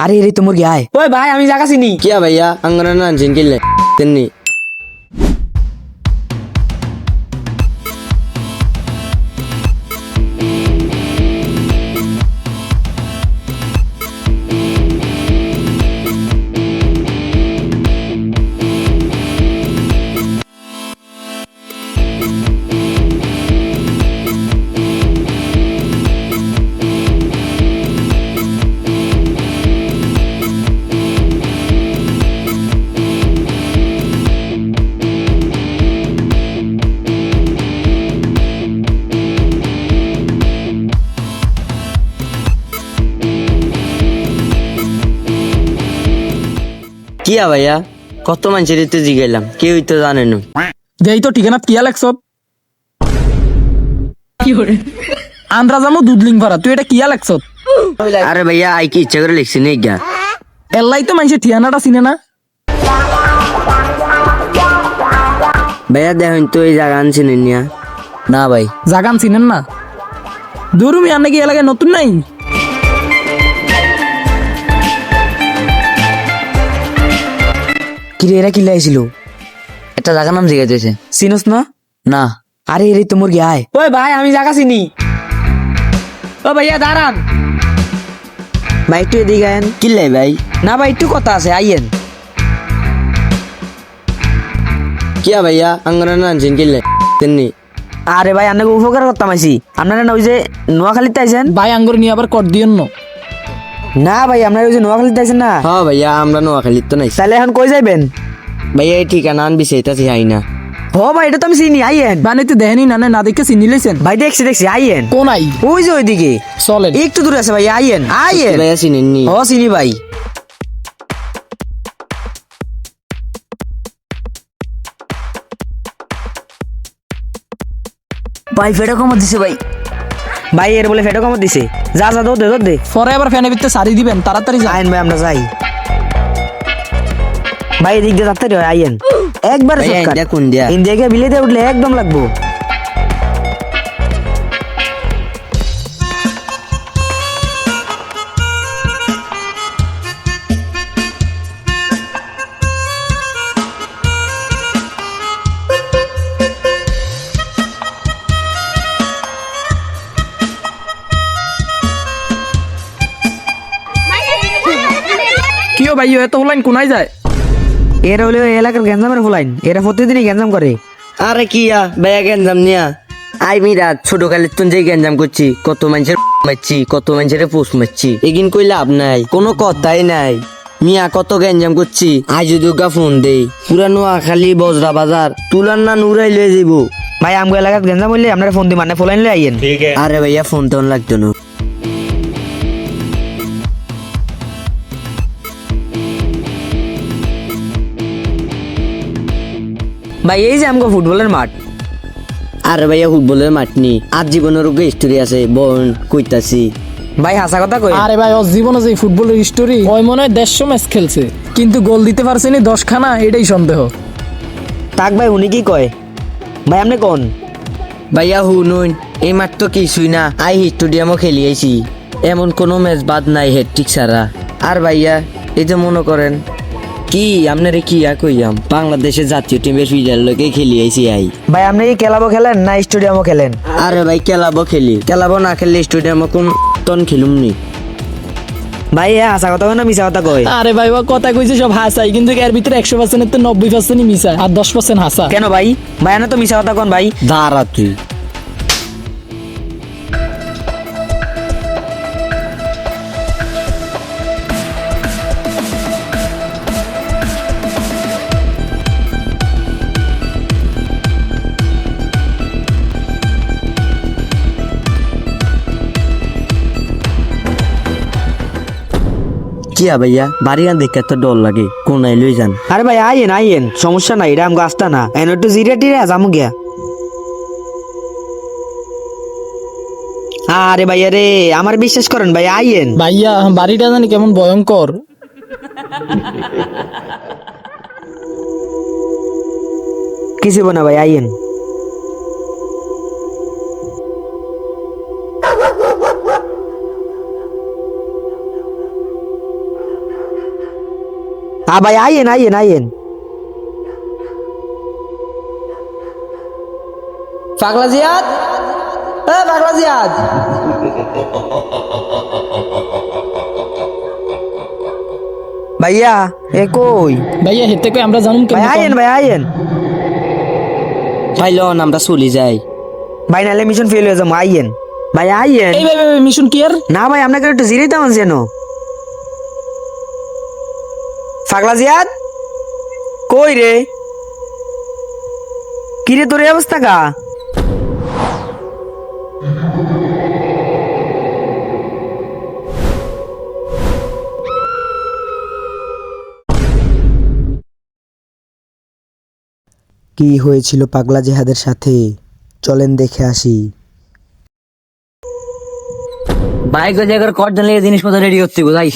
আরে রে তোমর কি আয় ওই ভাই আমি জায়গা চিনি क्या भैया अंगना जिनकिले तिन्नी किया भैया कत मानसि तो जिगाइलाम केउ तो जाने ना দেই তো ঠিকানা কিয়া লাগছ আন্দ্রা জামু দুধলিং ভরা তুই এটা কিয়া লাগছ अरे भैया आई की इच्छा करे लिखছি नहीं क्या এল্লাই তো মানুষের ঠিয়ানাটা চিনে না भैया देखो तो ये जगह आनছি নিয়া না ভাই জাগান চিনেন না দুরুমি আন্না কি এলাকায় নতুন নাই কি রে এরা কি লাইছিল একটা জায়গার নাম জিজ্ঞাসা চিনস না না আরে রে তোমর কি আয় ওই ভাই আমি জায়গা চিনি ও ভাইয়া দাঁড়ান ভাই একটু এদিকে আয়েন কিল্লাই ভাই না ভাই একটু কথা আছে আইয়েন কিয়া ভাইয়া अंगना जिनकिले तिन्नी আরে ভাই আপনাকে উপকার করতাম আইছি আপনারা না ওই যে নোয়াখালীতে আইছেন ভাই আঙ্গুর নিয়ে আবার কর দিয়েন না না ভাই আপনারা ওই যে নোয়াখালীতে আইছেন না हाँ भैया আমরা নোয়াখালী তো নাই তাহলে এখন কই যাইবেন भैया এই ঠিকানা আনবি সেইটাছি আই না ও ভাই এটা তো আমি চিনি আইয়েন বানিতে দেহেনি না না দেখে চিনি লেছেন ভাই দেখছি দেখছি আইয়েন কোন আই ওই যে ওইদিকে চলেন একটু দূরে আছে ভাই আইয়েন আইয়েন ভাইয়া চিনেননি ও চিনি ভাই ভাই ফেটো কমত দিছে ভাই ভাই এর বলে ফেটো কমত দিছে যা যা দৌড় দে দৌড় দে পরে আবার ফ্যানের ভিতরে সারি দিবেন তাড়াতাড়ি যান আইন ভাই আমরা যাই ভাই এদিক দিয়ে তাড়াতাড়ি হয় আইয়েন একবার ভাইয়া ইন্ডিয়া কোন দিয়া ইন্ডিয়াকে বিলে দিয়ে উঠলে একদম লাগবো কিও ভাই এত হলাইন কোনায় যায় এরা হলে ওই এলাকার গ্যাঞ্জামের ফুলাইন এরা প্রতিদিনই গ্যাঞ্জাম করে আরে কিয়া ভাইয়া গেঞ্জাম নিয়া আই মিরা ছোট কালের তুন যে গেঞ্জাম করছি কত মানুষের মারছি কত মানুষের পোষ মারছি এগিন কই লাভ নাই কোনো কথাই নাই মিয়া কত গেঞ্জাম করছি আজ দুর্গা ফোন দেই পুরা নোয়াখালী বজরা বাজার তুলার না নুরাই লয়ে যাবো ভাই আমগো এলাকার গ্যাঞ্জাম হইলে আপনারা ফোন দি মানে ফুলাইন লই আইয়েন আরে ভাইয়া ফোন টোন লাগতো না ভাই এই যে আমগো ফুটবলের মাঠ আরে ভাইয়া ফুটবলের মাঠ নি আর জীবনের রোগে স্টোরি আছে বোন কইতাছি ভাই হাসা কথা কই আরে ভাই ওর জীবনে যে ফুটবলের স্টোরি ওই মনে হয় 150 ম্যাচ খেলছে কিন্তু গোল দিতে পারছেনি 10 খানা এটাই সন্দেহ তাক ভাই উনি কি কয় ভাই আপনি কোন ভাইয়া হুনুন এই মাঠ তো কিছুই না আই স্টেডিয়ামও খেলি আইছি এমন কোনো ম্যাচ বাদ নাই হেডট্রিক ছাড়া আর ভাইয়া এই যে মনে করেন কি আপনারে কি কইয়াম বাংলাদেশের জাতীয় টিমের ফিডার লোকে খেলি আইছি আই ভাই আপনি কি ক্লাবও খেলেন না স্টেডিয়ামও খেলেন আরে ভাই খেলাবো খেলি খেলাবো না খেললে স্টেডিয়ামে কোন তন খেলুম নি ভাই হাসা কথা কয় না মিছা কথা কয় আরে ভাই ও কথা কইছে সব হাসাই কিন্তু এর ভিতরে 100% এর তো 90% মিছা আর 10% হাসা কেন ভাই ভাই না তো মিছা কথা কোন ভাই দাঁড়া তুই কিয়া ভাইয়া বাড়ি গান দেখে তো ডর লাগে কোনায় লই যান আরে ভাই আইয়েন আইয়েন সমস্যা নাই এটা আমগো আসতা না এন একটু জিরে টিরে যামু গিয়া আরে ভাই আরে আমার বিশ্বাস করেন ভাই আইয়েন ভাইয়া বাড়িটা জানি কেমন ভয়ঙ্কর কিছু না ভাই আইয়েন ভাই আইয়েন আইয়েন আইয়েন। পাগলা জিয়াদ, পাগলা জিয়াদ। ভাইয়া এ কই? ভাইয়া হেতে কই আমরা জানুম ভাই কেমন? আইয়েন ভাই আইয়েন। ভাই লন আমরা চলে যাই। ভাই নাহলে মিশন ফেল হয়ে যাবো, আইয়েন ভাই আইয়েন। এই ভাই ভাই ভাই, মিশন ক্লিয়ার। না ভাই আপনাকে একটু জিরাইতে আমার যেন। পাগলা জিয়াদ কই রে? কি রে তোর এই অবস্থা কা? কি হয়েছিল পাগলা জিহাদের সাথে, চলেন দেখে আসি। বাইক ওই জায়গার কট জানলে জিনিসপত্র রেডি হচ্ছে গো যাই।